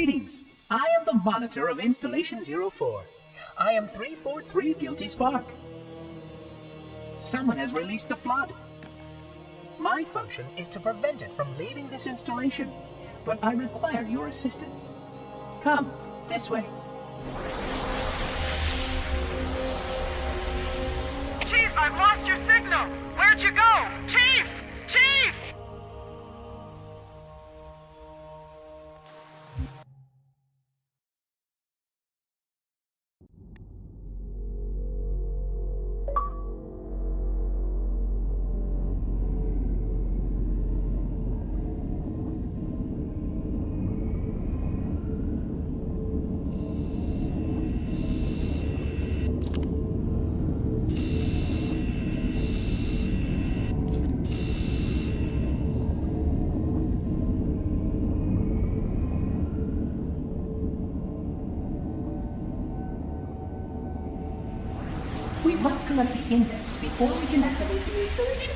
Greetings. I am the monitor of Installation 04. I am 343 Guilty Spark. Someone has released the flood. My function is to prevent it from leaving this installation, but I require your assistance. Come, this way. Chief, I've lost your signal! Where'd you go? Chief! Chief! We must collect the index before we can activate the installation.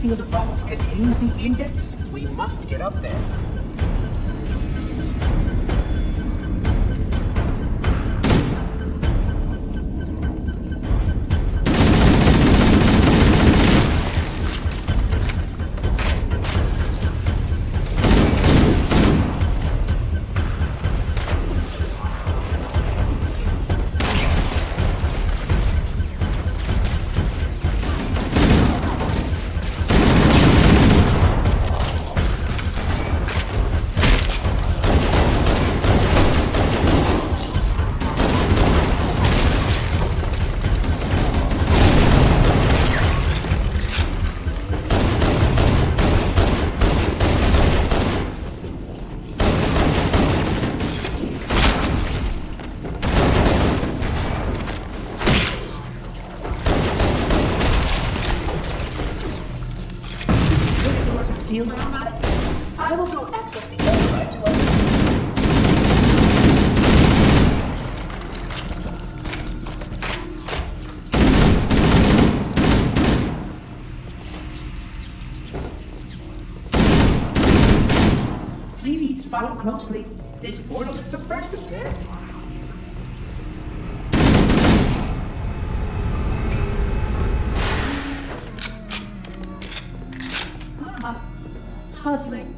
Field of box contains the index. We must get up there. Sealed automatic. I will go access the override to open it. Please follow closely. This portal is the first of them. Puzzling.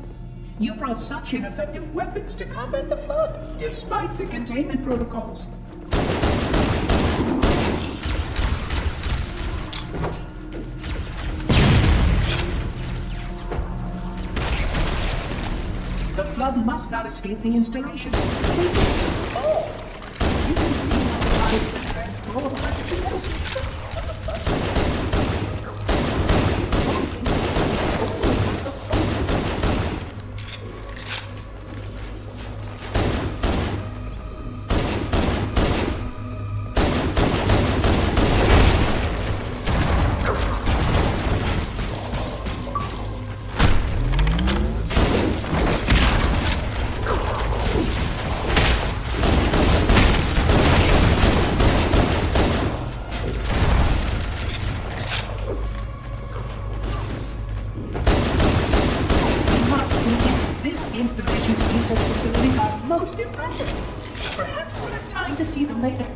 You brought such ineffective weapons to combat the flood, despite the containment protocols. The flood must not escape the installation. Oh! You can see how the flood can transform. Installation's research facilities are most impressive. Perhaps we'll have time to see them later.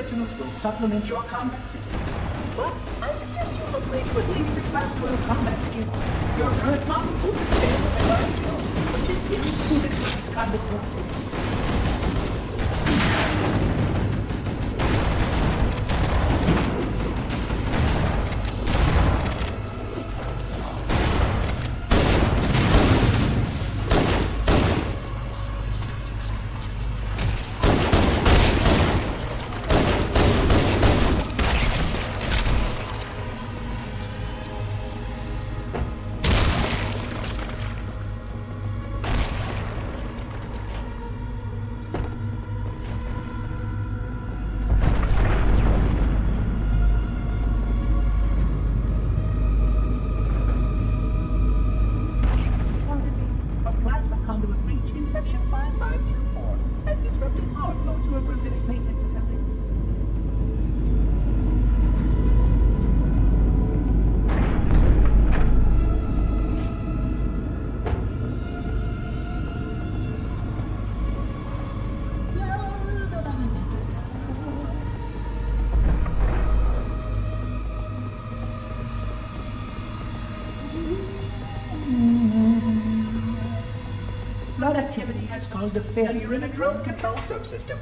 Sentinels will supplement your combat systems. But I suggest you upgrade to at least a Class 12 combat skill. Your current model only stands as a Class 2, which is ill-suited for this kind of work. Flood activity has caused a failure in a drone control subsystem.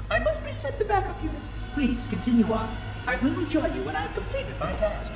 I must reset the backup unit. Please continue on. I will rejoin you when I've completed my task.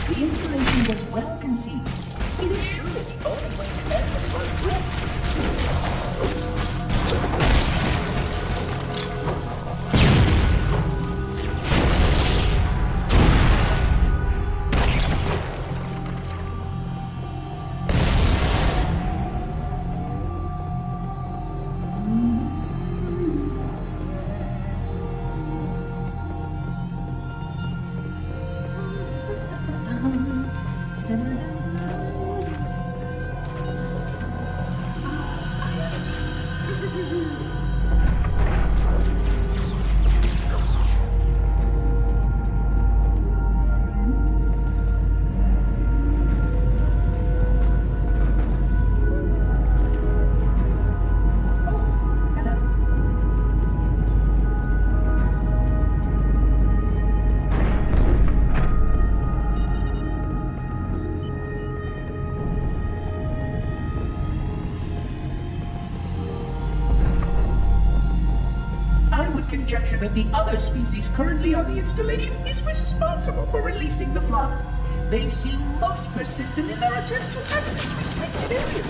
The installation was well conceived. It is surely the only way to end the flood threat. Conjecture that the other species currently on the installation is responsible for releasing the flood. They seem most persistent in their attempts to access restricted areas.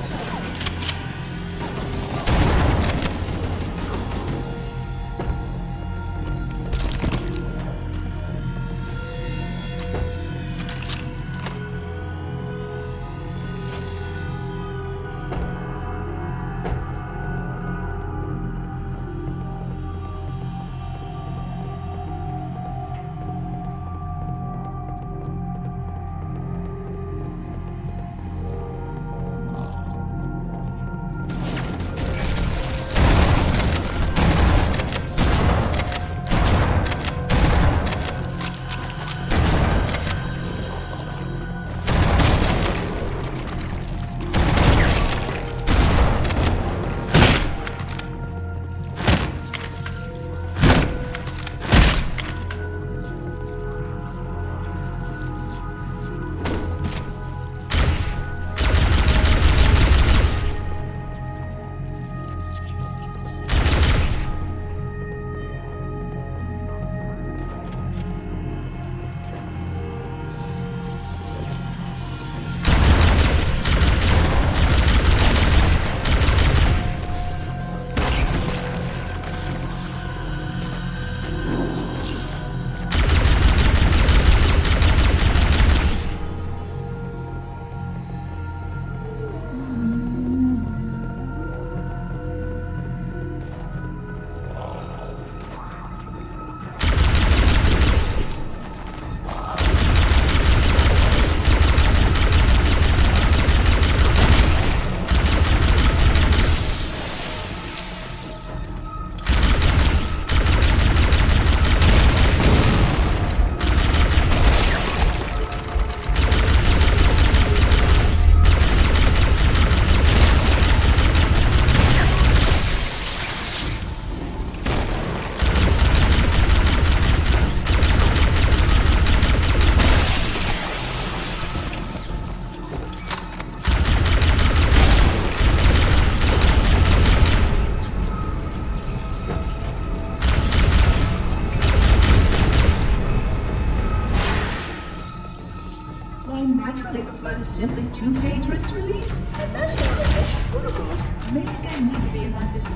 Naturally, the flood is simply too dangerous to release, and that's why the best protocols may and need to be amended.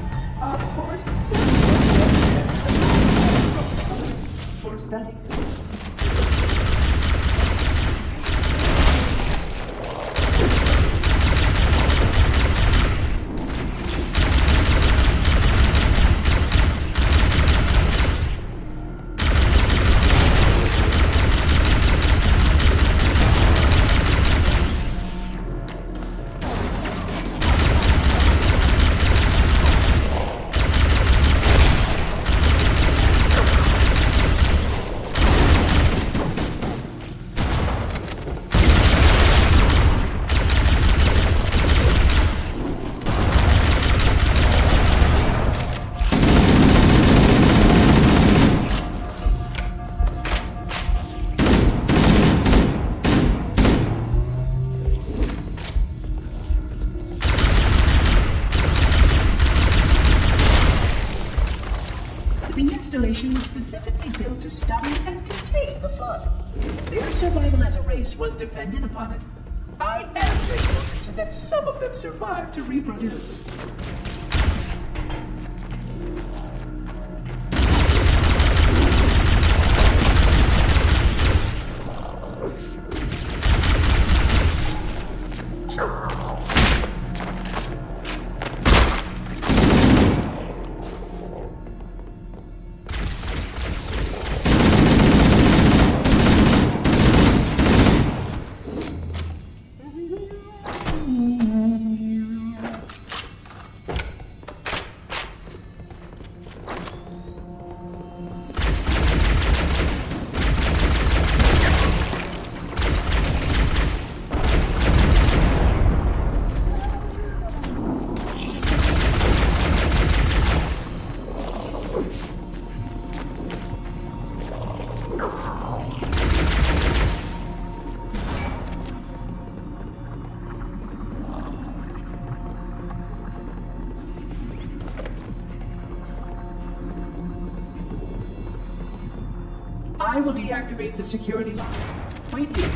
Of course, for study. The installation was specifically built to study and contain the flood. There's survival as a race was dependent upon it, I am grateful to see that some of them survived to reproduce. I will deactivate the security lock. Wait here.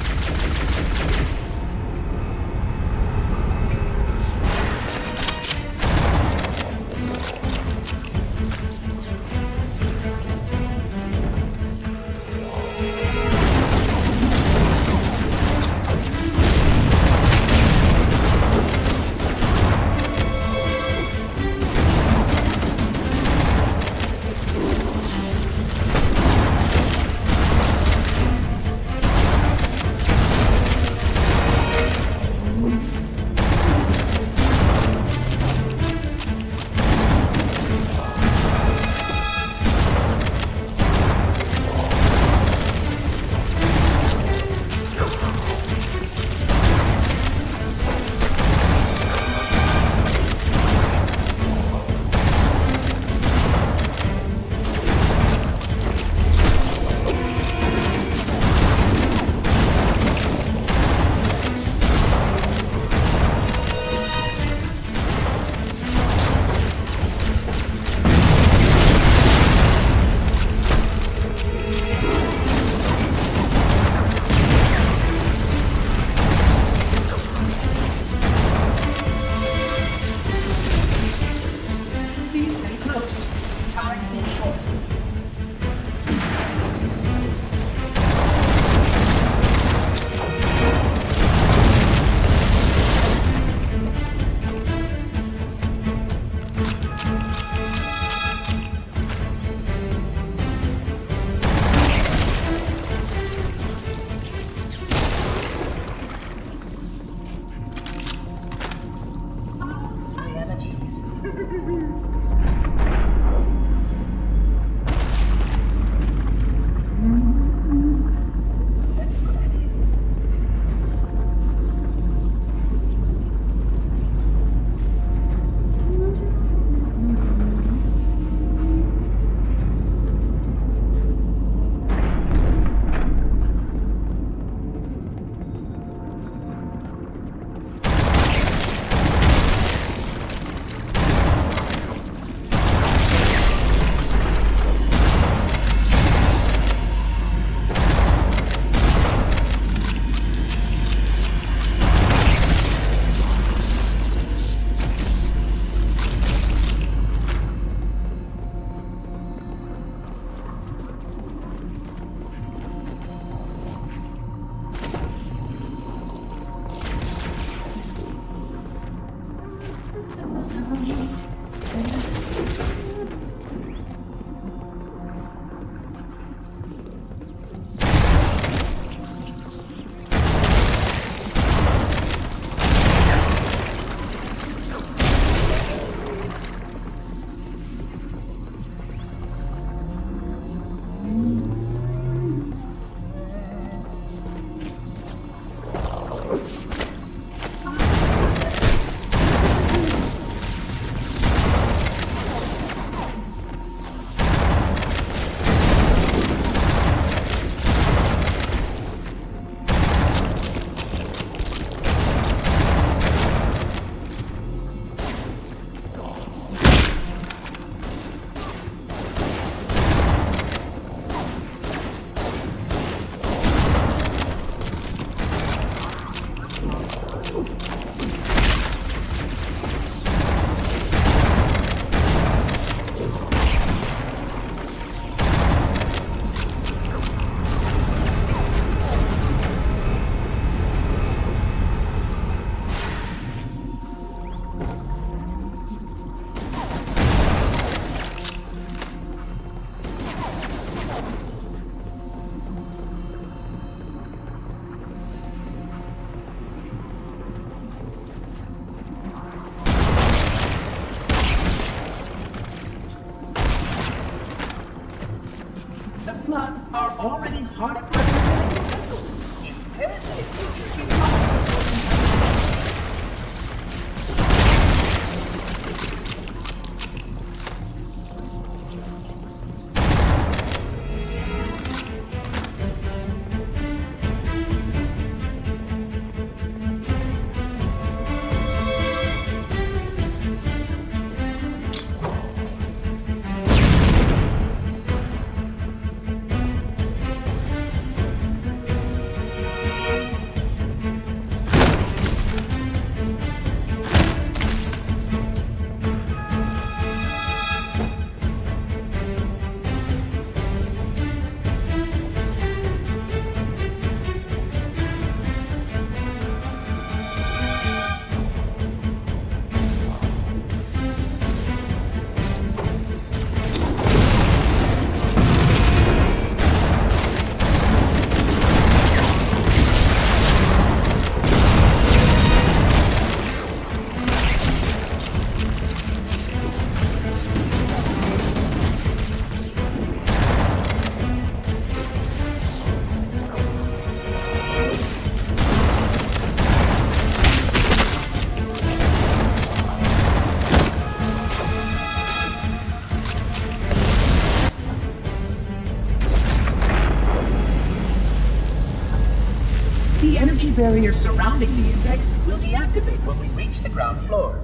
The energy barrier surrounding the index will deactivate when we reach the ground floor.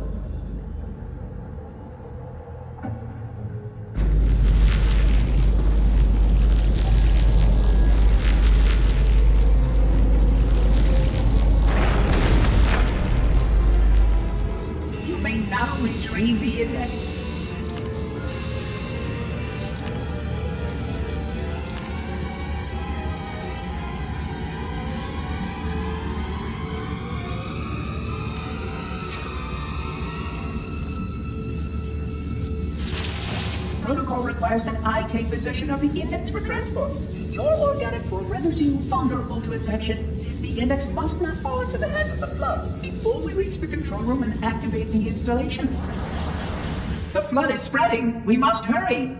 You may now retrieve the index. Protocol requires that I take possession of the index for transport. Your organic form renders you vulnerable to infection. The index must not fall into the hands of the flood before we reach the control room and activate the installation. The flood is spreading. We must hurry.